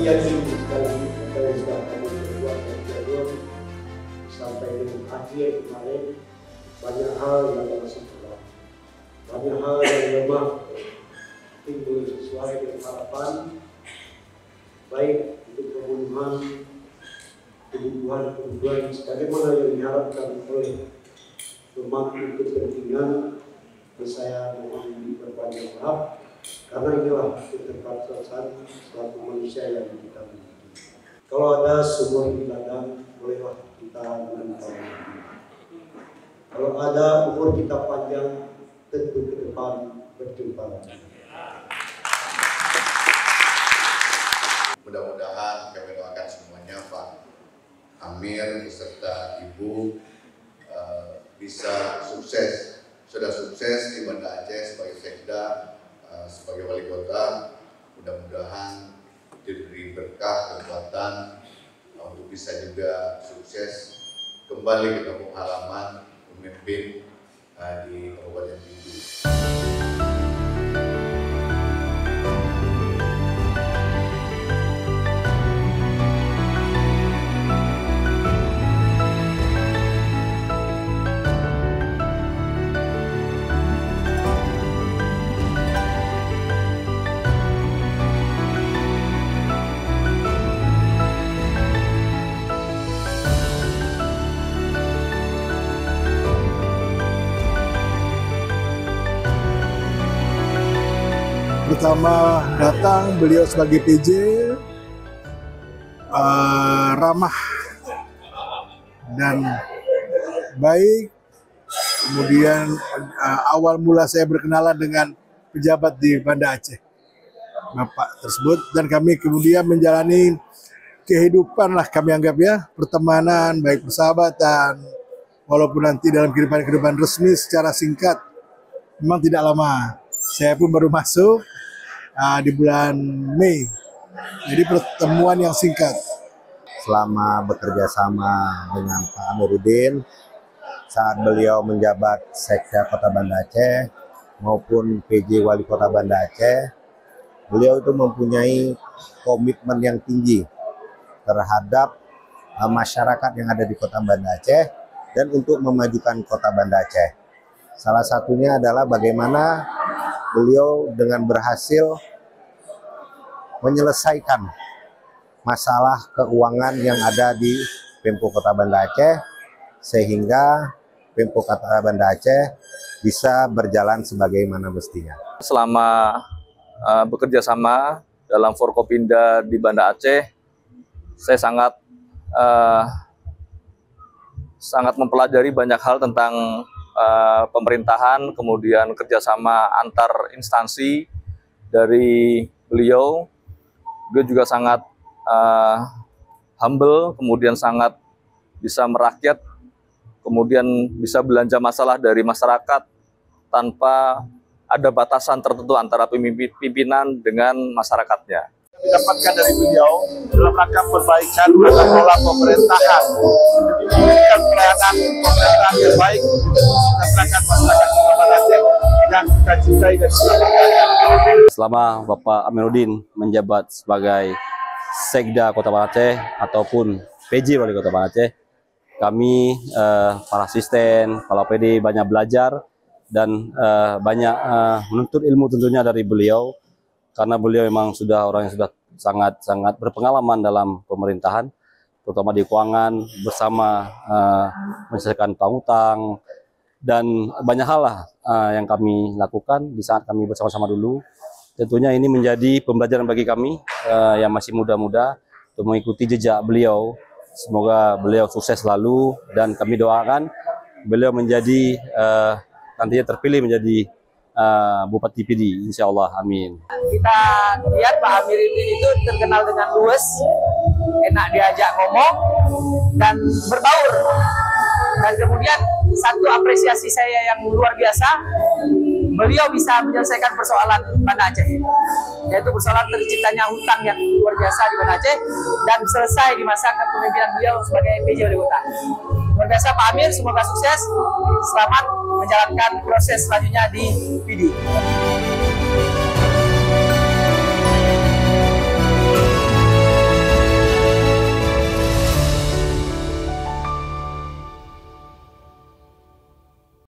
janji sekali apa yang sudah kami perbuat dan jalur sampai dengan akhir kemarin. Banyak hal yang masih kurang, banyak hal yang lemah, timbul sesuai dengan harapan, baik untuk pemenuhan kebutuhan sebagaimana yang diharapkan oleh pemangku kepentingan. Saya mohon berbanyak maaf karena inilah keterbatasan suatu manusia yang kita miliki. Kalau ada sumur di ladang, bolehlah kita meminta. Kalau ada umur kita panjang, tentu ke depan berjumpa lagi. Mudah-mudahan kami doakan semuanya Pak Amir beserta Ibu bisa sukses. Sudah sukses di Banda Aceh sebagai Sekda, sebagai Wali Kota. Mudah-mudahan diberi berkah, kekuatan untuk bisa juga sukses kembali ke kampung halaman memimpin di Kabupaten Pidi. Pertama datang beliau sebagai PJ, ramah dan baik. Kemudian awal mula saya berkenalan dengan pejabat di Banda Aceh, Bapak tersebut, dan kami kemudian menjalani kehidupan lah kami anggap ya, pertemanan, baik persahabatan, walaupun nanti dalam kehidupan resmi secara singkat, memang tidak lama. Saya pun baru masuk di bulan Mei, jadi pertemuan yang singkat. Selama bekerja sama dengan Pak Amiruddin saat beliau menjabat Sekda Kota Banda Aceh maupun PJ Wali Kota Banda Aceh, beliau itu mempunyai komitmen yang tinggi terhadap masyarakat yang ada di Kota Banda Aceh dan untuk memajukan Kota Banda Aceh. Salah satunya adalah bagaimana beliau dengan berhasil menyelesaikan masalah keuangan yang ada di Pemko Kota Banda Aceh sehingga Pemko Kota Banda Aceh bisa berjalan sebagaimana mestinya. Selama bekerja sama dalam Forkopimda di Banda Aceh, saya sangat mempelajari banyak hal tentang pemerintahan, kemudian kerjasama antar instansi dari beliau. Beliau juga sangat humble, kemudian sangat bisa merakyat, kemudian bisa belanja masalah dari masyarakat tanpa ada batasan tertentu antara pimpinan dengan masyarakatnya. Didapatkan dari beliau dalam rangka perbaikan tata kelola pemerintahan, memberikan pelayanan pemerintahan yang baik masyarakat Kota Banda Aceh yang kita cintai dan kita banggakan. Selama Bapak Amiruddin menjabat sebagai Sekda Kota Banda Aceh ataupun PJ Wali Kota Banda Aceh, kami para asisten, para PD banyak belajar dan banyak menuntut ilmu tentunya dari beliau. Karena beliau memang sudah orang yang sudah sangat berpengalaman dalam pemerintahan, terutama di keuangan, bersama menyelesaikan utang dan banyak hal lah yang kami lakukan di saat kami bersama-sama dulu. Tentunya ini menjadi pembelajaran bagi kami yang masih muda-muda untuk mengikuti jejak beliau. Semoga beliau sukses selalu dan kami doakan beliau menjadi nantinya terpilih menjadi Bupati Pidi, insya Allah, amin. Kita lihat Pak Amiruddin itu terkenal dengan luwes, enak diajak ngomong, dan berbaur. Dan kemudian satu apresiasi saya yang luar biasa, beliau bisa menyelesaikan persoalan Banda Aceh, yaitu persoalan terciptanya hutang yang luar biasa di Banda Aceh, dan selesai di masa kepemimpinan beliau sebagai PJ Wali Kota. Luar biasa Pak Amir, semoga sukses, selamat menjalankan proses selanjutnya di PD.